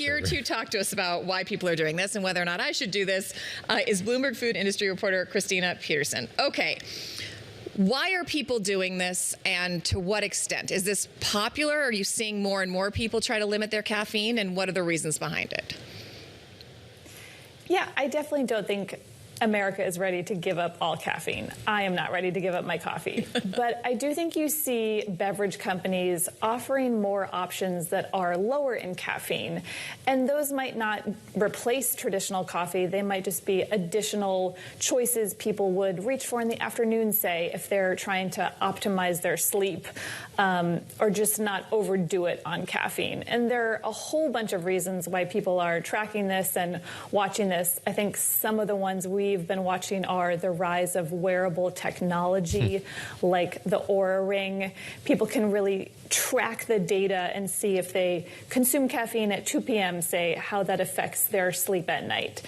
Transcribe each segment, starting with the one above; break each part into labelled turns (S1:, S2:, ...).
S1: Here to talk to us about why people are doing this and whether or not I should do this is Bloomberg food industry reporter Kristina Peterson. Okay, why are people doing this, and to what extent? Is this popular? Are you seeing more and more people try to limit their caffeine, and what are the reasons behind it?
S2: Yeah, I definitely don't think America is ready to give up all caffeine. I am not ready to give up my coffee. But I do think you see beverage companies offering more options that are lower in caffeine. And those might not replace traditional coffee. They might just be additional choices people would reach for in the afternoon, say, if they're trying to optimize their sleep or just not overdo it on caffeine. And there are a whole bunch of reasons why people are tracking this and watching this. I think some of the ones we've been watching are the rise of wearable technology like the Oura Ring. People can really track the data and see if they consume caffeine at 2 p.m., say, how that affects their sleep at night.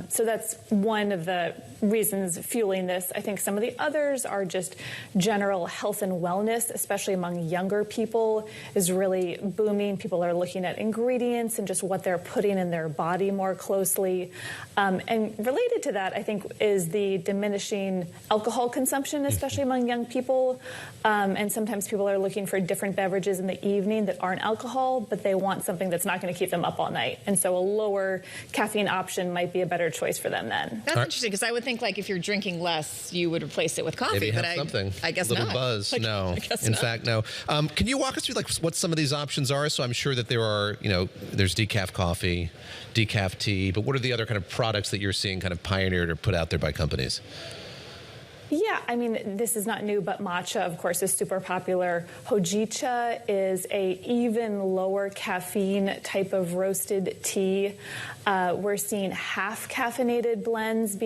S2: So that's one of the reasons fueling this. I think some of the others are just general health and wellness, especially among younger people, is really booming. People are looking at ingredients and just what they're putting in their body more closely. And related to that, I think, is the diminishing alcohol consumption, especially among young people. And sometimes people are looking for different beverages in the evening that aren't alcohol, but they want something that's not going to keep them up all night. And so a lower caffeine option might be a better choice for them then.
S1: That's interesting, because I would think, like, if you're drinking less, you would replace it with coffee.
S3: Maybe
S1: but
S3: have something.
S1: I guess
S3: a little
S1: not.
S3: buzz. No.
S1: I guess
S3: In
S1: not.
S3: fact, no. Can you walk us through, like, what some of these options are? So I'm sure that there are, there's decaf coffee, decaf tea, but what are the other kind of products that you're seeing kind of pioneered or put out there by companies?
S2: Yeah, I mean, this is not new, but matcha, of course, is super popular. Hojicha is a even lower caffeine type of roasted tea. We're seeing half caffeinated blends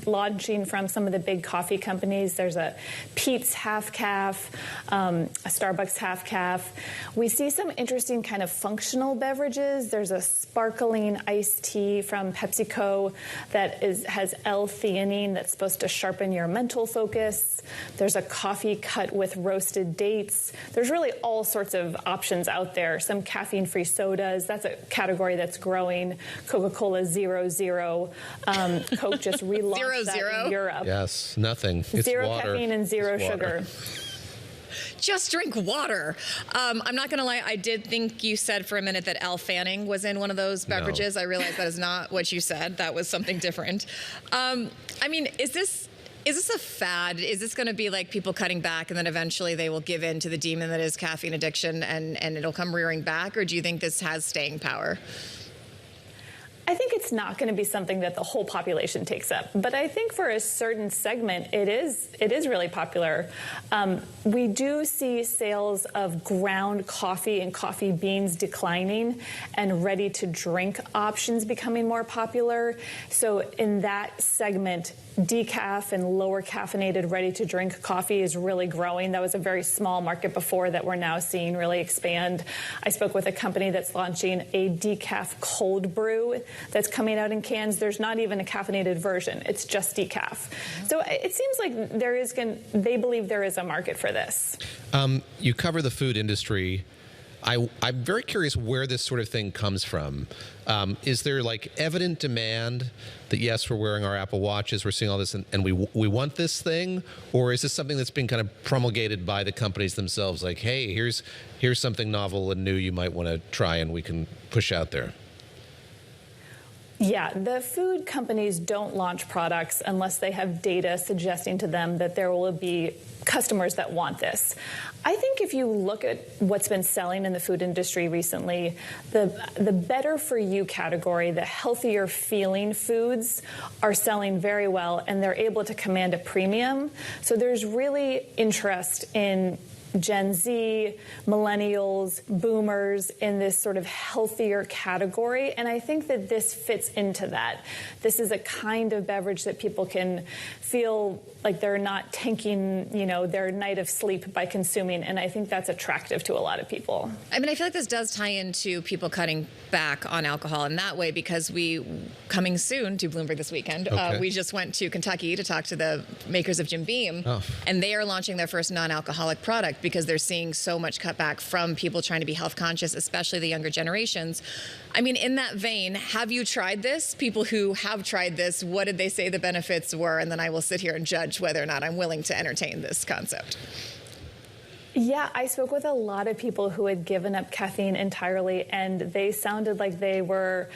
S2: launching from some of the big coffee companies. There's a Peet's half calf, a Starbucks half calf. We see some interesting kind of functional beverages. There's a sparkling iced tea from PepsiCo that has L-theanine that's supposed to sharpen your mental focus. There's a coffee cut with roasted dates. There's really all sorts of options out there. Some caffeine-free sodas. That's a category that's growing. Coca-Cola 0.0. Coke just relaunched that in Europe.
S3: Yes, nothing. It's
S2: zero
S3: water.
S2: caffeine and zero
S3: It's water.
S2: sugar.
S1: Just drink water. I'm not going to lie. I did think you said for a minute that L-Fanning was in one of those beverages.
S3: No.
S1: I realized that is not what you said. That was something different. I mean, is this a fad? Is this going to be like people cutting back and then eventually they will give in to the demon that is caffeine addiction and it'll come rearing back? Or do you think this has staying power?
S2: I think it's not going to be something that the whole population takes up. But I think for a certain segment, it is really popular. We do see sales of ground coffee and coffee beans declining and ready-to-drink options becoming more popular. So in that segment, decaf and lower caffeinated ready-to-drink coffee is really growing. That was a very small market before that we're now seeing really expand. I spoke with a company that's launching a decaf cold brew that's coming out in cans. There's not even a caffeinated version. It's just decaf. So it seems like they believe there is a market for this.
S3: You cover the food industry. I'm very curious where this sort of thing comes from. Is there, like, evident demand that, yes, we're wearing our Apple Watches, we're seeing all this, and we want this thing? Or is this something that's been kind of promulgated by the companies themselves? Like, hey, here's something novel and new you might want to try and we can push out there.
S2: Yeah, the food companies don't launch products unless they have data suggesting to them that there will be customers that want this. I think if you look at what's been selling in the food industry recently, the better for you category, the healthier feeling foods are selling very well, and they're able to command a premium. So there's really interest in Gen Z, millennials, boomers in this sort of healthier category. And I think that this fits into that. This is a kind of beverage that people can feel like they're not tanking, their night of sleep by consuming. And I think that's attractive to a lot of people.
S1: I mean, I feel like this does tie into people cutting back on alcohol in that way, because coming soon to Bloomberg This Weekend, we just went to Kentucky to talk to the makers of Jim Beam, and they are launching their first non-alcoholic product. shift because they're seeing so much cutback from people trying to be health conscious, especially the younger generations. I mean, in that vein, have you tried this? People who have tried this, what did they say the benefits were? And then I will sit here and judge whether or not I'm willing to entertain this concept.
S2: Yeah, I spoke with a lot of people who had given up caffeine entirely, and they sounded like they were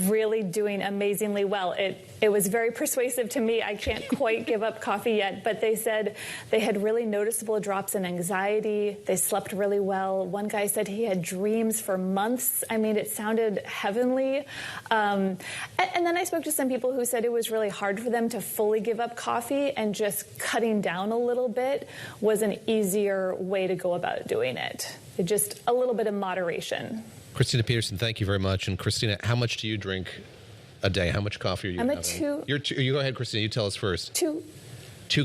S2: really doing amazingly well. It was very persuasive to me. I can't quite give up coffee yet, but they said they had really noticeable drops in anxiety. They slept really well. One guy said he had dreams for months. I mean, it sounded heavenly. And then I spoke to some people who said it was really hard for them to fully give up coffee, and just cutting down a little bit was an easier way to go about doing it. Just a little bit of moderation.
S3: Kristina Peterson, thank you very much. And Christina, how much do you drink a day? How much coffee are you having? You go ahead, Christina. You tell us first. Two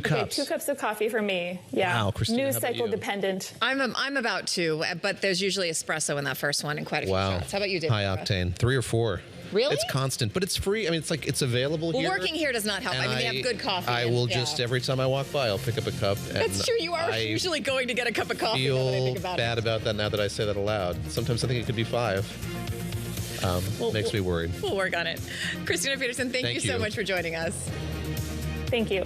S3: cups.
S2: Okay, 2 cups of coffee for me. Yeah.
S3: Wow, Christina,
S2: News
S3: how about
S2: cycle
S3: you?
S2: dependent.
S1: I'm about 2, but there's usually espresso in that first one and quite a few shots. How about you, Dave?
S3: High octane. 3 or 4.
S1: Really?
S3: It's constant, but it's free. I mean, it's available here.
S1: Well, working here does not help. I mean, they have good coffee.
S3: I will just, every time I walk by, I'll pick up a cup.
S1: That's true. You are usually going to get a cup of coffee. Now that I think about
S3: bad about that now that I say that aloud. Sometimes I think it could be 5. Makes me worried.
S1: We'll work on it. Kristina Peterson, thank you so much for joining us.
S2: Thank you.